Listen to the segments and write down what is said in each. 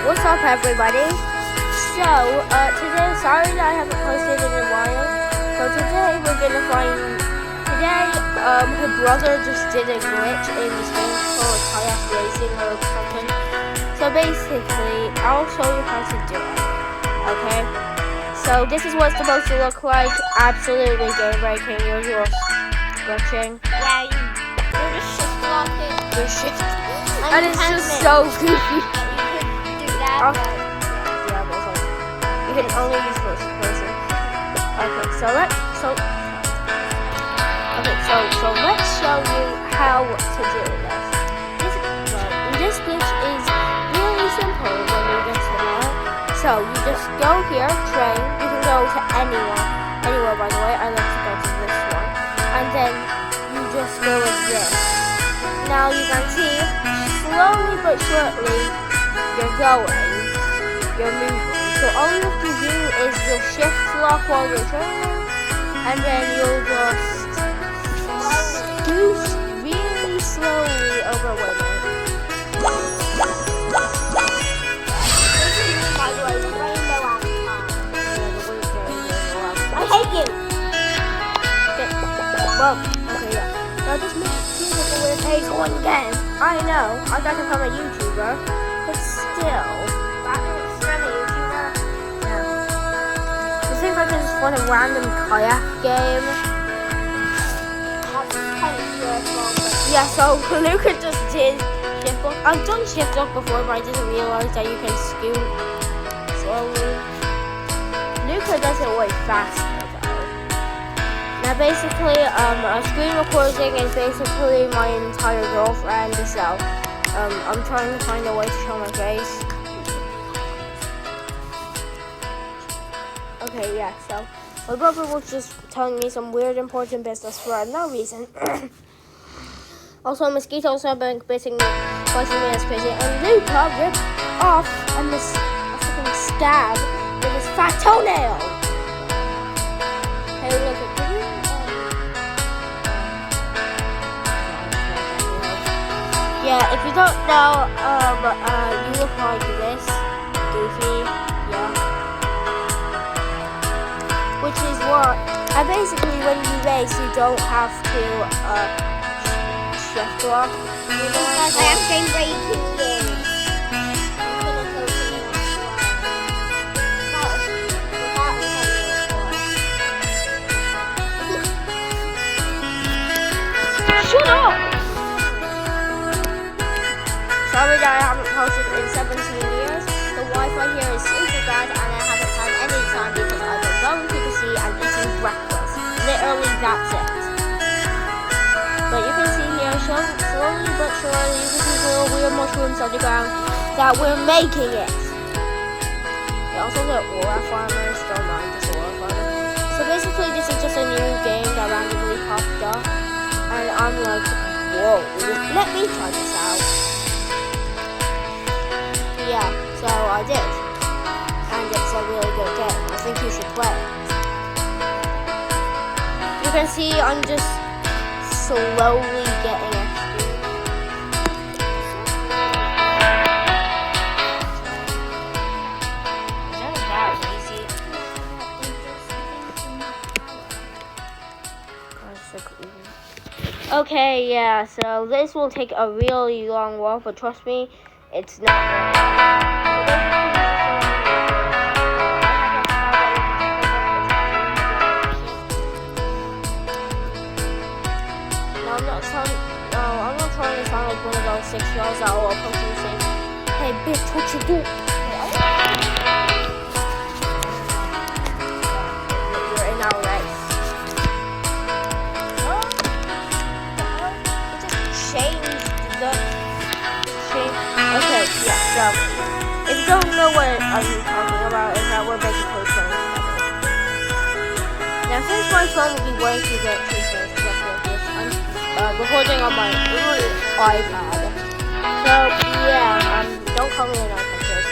What's up, everybody? So, today, sorry that I haven't posted in a while. So today we're gonna find. Her brother just did a glitch in this game called Kayak Racing or something. So basically, I'll show you how to do it. Okay. So this is what it's supposed to look like. Absolutely game breaking. You're just glitching. Yeah, you're just shift blocking. You're shift. And it's just so goofy. Yeah, but like, you can only use first person. Okay, so let's show you how to do this. This glitch is really simple when you get to know it. So you just go here, train. You can go to anywhere by the way. I like to go to this one, and then you just go like this. Now you can see slowly but surely you're moving. So all you have to do is just shift lock while you're training, and then you'll just boost really slowly over women. I hate you. Okay. Well, okay, yeah. Now just make it seem like a weird page one again. I know, I got to become a YouTuber, but still. It seems like I just want a random kayak game. Yeah, so Luca just did shift lock. I've done shift lock before, but I didn't realize that you can scoot slowly. Luca does it way faster though. Now basically, a screen recording is basically my entire girlfriend, so I'm trying to find a way to show my face. Okay, yeah, so my brother was just telling me some weird important business for no reason. Also, mosquitoes have been biting me as crazy, and Luca ripped off a freaking scab with his fat toenail. Hey, look at you. Yeah, if you don't know, you look like this, goofy, yeah. Which is what, basically when you race, you don't have to, shift lock. Because I have game breaking games. Shut up! Sorry that I haven't posted in 17 years. The Wi-Fi here is super bad and I haven't had any time because I've been going to the sea and eating breakfast. Literally, that's it. But you can see here, slowly but surely, you can see the little weird mushrooms underground that we're making it. Yeah, also the aura farmers, don't mind this aura farmer. So basically, this is just a new game that randomly popped up. And I'm like, whoa, let me try this out. Yeah, so I did. And it's a really good game. I think you should play it. You can see I'm just slowly getting it. Okay, yeah, so this will take a really long walk, but trust me, it's not long. I'm not trying to sound like one of those 6-year-olds that will approach you saying, hey bitch, what you do? You're in our race. Okay, yeah, so if you don't know what I'm talking about, is that we're basically playing together. Now, since my phone will be way too good to finish this, I'm recording on my iPad. So, yeah, don't call me an iPad kid.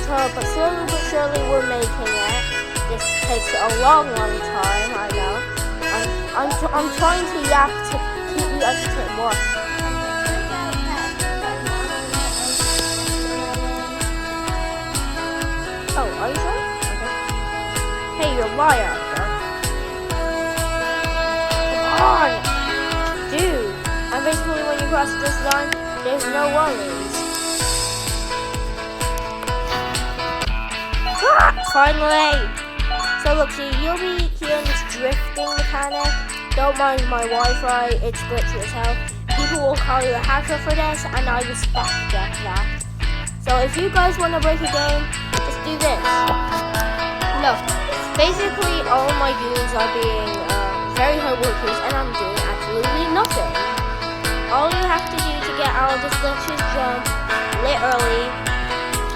So, but slowly but surely we're making it. This takes a long time, I know. I'm trying to yap to keep you entertained more. Are you sure? Okay. Hey, you're a liar. Come on! Dude! And basically when you cross this line, there's no worries. Ah, finally! So look, see, you'll be hearing this drifting mechanic. Don't mind my Wi-Fi, it's glitchy as hell. People will call you a hacker for this, and I respect that. So if you guys want to break a game, just do this. Look, basically all my goons are being very hard workers, and I'm doing absolutely nothing. All you have to do to get out of this glitch is jump, literally.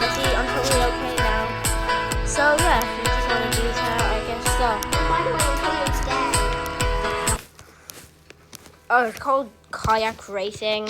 Let's see, I'm totally okay now. So yeah, if you just want to do that, I guess so. By the way, someone's dead. Oh, it's called Kayak Racing.